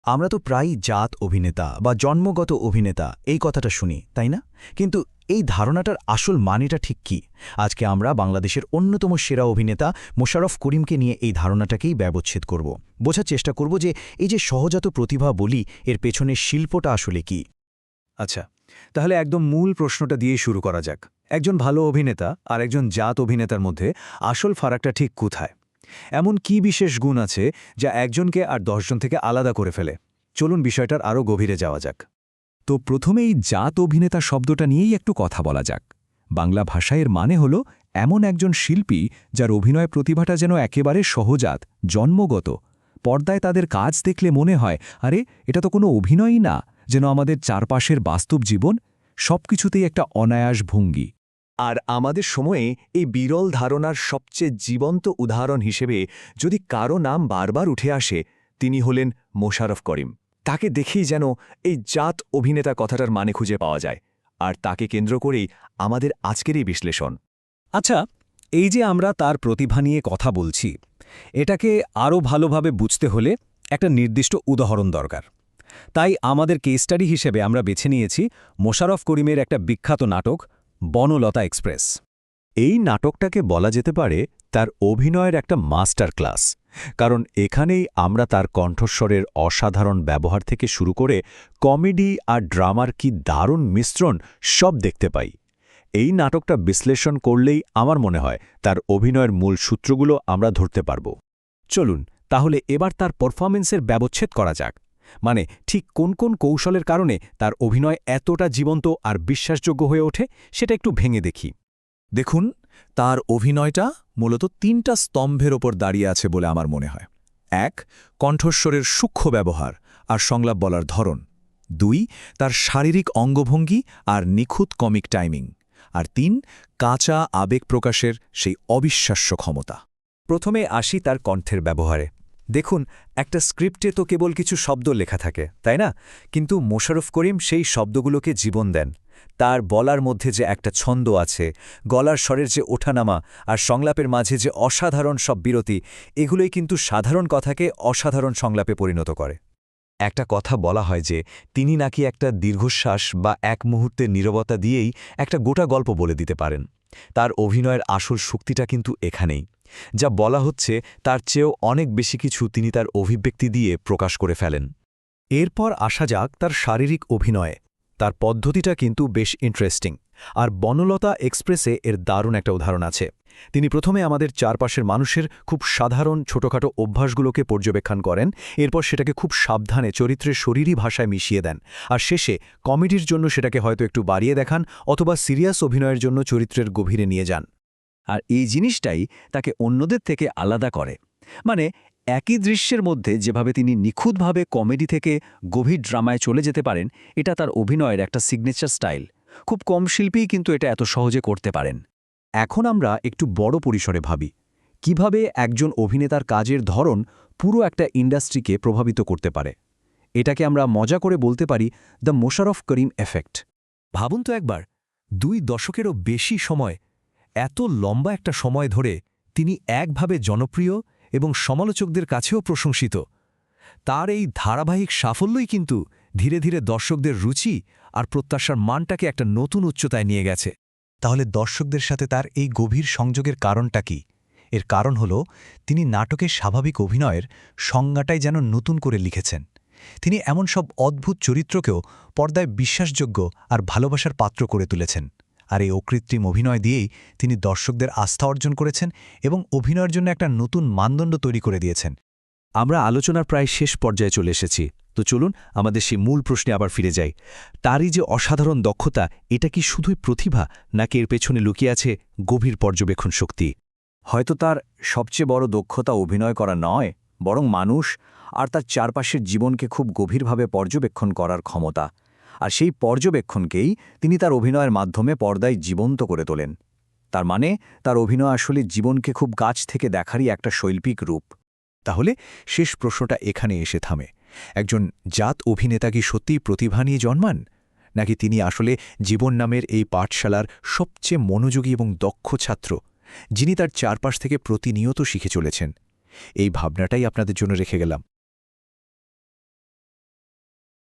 আমরা তো প্রায়ই জাত অভিনেতা বা জন্মগত অভিনেতা এই কথাটা শুনি, তাই না? কিন্তু এই ধারণাটার আসল মানেটা ঠিক কি? আজকে আমরা বাংলাদেশের অন্যতম সেরা অভিনেতা মোশাররফ করিমকে নিয়ে এই ধারণাটাকেই ব্যবচ্ছেদ করব। বোঝার চেষ্টা করব যে এই যে সহজাত প্রতিভা বলি, এর পেছনের শিল্পটা আসলে কি। আচ্ছা, তাহলে একদম মূল প্রশ্নটা দিয়ে শুরু করা যাক। একজন ভালো অভিনেতা আর একজন জাত অভিনেতার মধ্যে আসল ফারাকটা ঠিক কোথায়? এমন কি বিশেষ গুণ আছে যা একজনকে আর 10 জন থেকে আলাদা করে ফেলে? চলুন বিষয়টার আরও গভীরে যাওয়া যাক। তো প্রথমেই জাত অভিনেতা শব্দটা নিয়েই একটু কথা বলা যাক। বাংলা ভাষায় এর মানে হল এমন একজন শিল্পী যার অভিনয় প্রতিভাটা যেন একেবারে সহজাত, জন্মগত। পর্দায় তাদের কাজ দেখলে মনে হয়, আরে এটা তো কোনো অভিনয়ই না, যেন আমাদের চারপাশের বাস্তব জীবন, সবকিছুতেই একটা অনায়াস ভঙ্গি। আর আমাদের সময়ে এই বিরল ধারণার সবচেয়ে জীবন্ত উদাহরণ হিসেবে যদি কারো নাম বারবার উঠে আসে, তিনি হলেন মোশাররফ করিম। তাকে দেখেই যেন এই জাত অভিনেতা কথাটার মানে খুঁজে পাওয়া যায়। আর তাকে কেন্দ্র করেই আমাদের আজকের এই বিশ্লেষণ। আচ্ছা, এই যে আমরা তার প্রতিভা নিয়ে কথা বলছি, এটাকে আরও ভালোভাবে বুঝতে হলে একটা নির্দিষ্ট উদাহরণ দরকার। তাই আমাদের কেস স্টাডি হিসেবে আমরা বেছে নিয়েছি মোশাররফ করিমের একটা বিখ্যাত নাটক বনলতা এক্সপ্রেস। এই নাটকটাকে বলা যেতে পারে তার অভিনয়ের একটা মাস্টার ক্লাস, কারণ এখানেই আমরা তার কণ্ঠস্বরের অসাধারণ ব্যবহার থেকে শুরু করে কমেডি আর ড্রামার কি দারুণ মিশ্রণ সব দেখতে পাই। এই নাটকটা বিশ্লেষণ করলেই আমার মনে হয় তার অভিনয়ের মূল সূত্রগুলো আমরা ধরতে পারব। চলুন তাহলে এবার তার পারফরমেন্সের ব্যবচ্ছেদ করা যাক। মানে ঠিক কোন কোন কৌশলের কারণে তার অভিনয় এতটা জীবন্ত আর বিশ্বাসযোগ্য হয়ে ওঠে, সেটা একটু ভেঙে দেখি। দেখুন, তার অভিনয়টা মূলত ৩টা স্তম্ভের ওপর দাঁড়িয়ে আছে বলে আমার মনে হয়। ১. কণ্ঠস্বরের সূক্ষ্ম ব্যবহার আর সংলাপ বলার ধরন। ২. তার শারীরিক অঙ্গভঙ্গি আর নিখুঁত কমিক টাইমিং। আর ৩. কাঁচা আবেগ প্রকাশের সেই অবিশ্বাস্য ক্ষমতা। প্রথমে আসি তার কণ্ঠের ব্যবহারে। দেখুন, একটা স্ক্রিপ্টে তো কেবল কিছু শব্দ লেখা থাকে, তাই না? কিন্তু মোশাররফ করিম সেই শব্দগুলোকে জীবন দেন। তার বলার মধ্যে যে একটা ছন্দ আছে, গলার স্বরের যে ওঠানামা আর সংলাপের মাঝে যে অসাধারণ সব বিরতি, এগুলোই কিন্তু সাধারণ কথাকে অসাধারণ সংলাপে পরিণত করে। একটা কথা বলা হয় যে তিনি নাকি একটা দীর্ঘশ্বাস বা এক মুহূর্তের নীরবতা দিয়েই একটা গোটা গল্প বলে দিতে পারেন। তার অভিনয়ের আসল শক্তিটা কিন্তু এখানেই। যা বলা হচ্ছে তার চেয়েও অনেক বেশি কিছু তিনি তার অভিব্যক্তি দিয়ে প্রকাশ করে ফেলেন। এরপর আসা যাক তার শারীরিক অভিনয়ে। তার পদ্ধতিটা কিন্তু বেশ ইন্টারেস্টিং, আর বনলতা এক্সপ্রেসে এর দারুণ একটা উদাহরণ আছে। তিনি প্রথমে আমাদের চারপাশের মানুষের খুব সাধারণ ছোটখাটো অভ্যাসগুলোকে পর্যবেক্ষণ করেন, এরপর সেটাকে খুব সাবধানে চরিত্রের শরীরী ভাষায় মিশিয়ে দেন, আর শেষে কমেডির জন্য সেটাকে হয়তো একটু বাড়িয়ে দেখান অথবা সিরিয়াস অভিনয়ের জন্য চরিত্রের গভীরে নিয়ে যান। আর এই জিনিসটাই তাকে অন্যদের থেকে আলাদা করে। মানে একই দৃশ্যের মধ্যে যেভাবে তিনি নিখুঁতভাবে কমেডি থেকে গভীর ড্রামায় চলে যেতে পারেন, এটা তার অভিনয়ের একটা সিগনেচার স্টাইল। খুব কম শিল্পীই কিন্তু এটা এত সহজে করতে পারেন। এখন আমরা একটু বড় পরিসরে ভাবি, কিভাবে একজন অভিনেতার কাজের ধরন পুরো একটা ইন্ডাস্ট্রিকে প্রভাবিত করতে পারে। এটাকে আমরা মজা করে বলতে পারি দ্য মোশাররফ করিম এফেক্ট। ভাবুন তো একবার, 2 দশকেরও বেশি সময়, এত লম্বা একটা সময় ধরে তিনি একভাবে জনপ্রিয় এবং সমালোচকদের কাছেও প্রশংসিত। তার এই ধারাবাহিক সাফল্যই কিন্তু ধীরে ধীরে দর্শকদের রুচি আর প্রত্যাশার মানটাকে একটা নতুন উচ্চতায় নিয়ে গেছে। তাহলে দর্শকদের সাথে তার এই গভীর সংযোগের কারণটা কি? এর কারণ হল তিনি নাটকের স্বাভাবিক অভিনয়ের সংজ্ঞাটাই যেন নতুন করে লিখেছেন। তিনি এমন সব অদ্ভুত চরিত্রকেও পর্দায় বিশ্বাসযোগ্য আর ভালোবাসার পাত্র করে তুলেছেন। আর এই অকৃত্রিম অভিনয় দিয়েই তিনি দর্শকদের আস্থা অর্জন করেছেন এবং অভিনয়ের জন্য একটা নতুন মানদণ্ড তৈরি করে দিয়েছেন। আমরা আলোচনার প্রায় শেষ পর্যায়ে চলে এসেছি, তো চলুন আমাদের সেই মূল প্রশ্নে আবার ফিরে যাই। তারই যে অসাধারণ দক্ষতা, এটা কি শুধুই প্রতিভা, নাকি এর পেছনে লুকিয়ে আছে গভীর পর্যবেক্ষণ শক্তি? হয়তো তার সবচেয়ে বড় দক্ষতা অভিনয় করা নয়, বরং মানুষ আর তার চারপাশের জীবনকে খুব গভীরভাবে পর্যবেক্ষণ করার ক্ষমতা। আর সেই পর্যবেক্ষণকেই তিনি তার অভিনয়ের মাধ্যমে পর্দায় জীবন্ত করে তোলেন। তার মানে তার অভিনয় আসলে জীবনকে খুব কাছ থেকে দেখারই একটা শৈল্পিক রূপ। তাহলে শেষ প্রশ্নটা এখানে এসে থামে, একজন জাত অভিনেতা কি সত্যিই প্রতিভা নিয়ে জন্মান, নাকি তিনি আসলে জীবন নামের এই পাঠশালার সবচেয়ে মনোযোগী এবং দক্ষ ছাত্র, যিনি তার চারপাশ থেকে প্রতিনিয়ত শিখে চলেছেন? এই ভাবনাটাই আপনাদের জন্য রেখে গেলাম।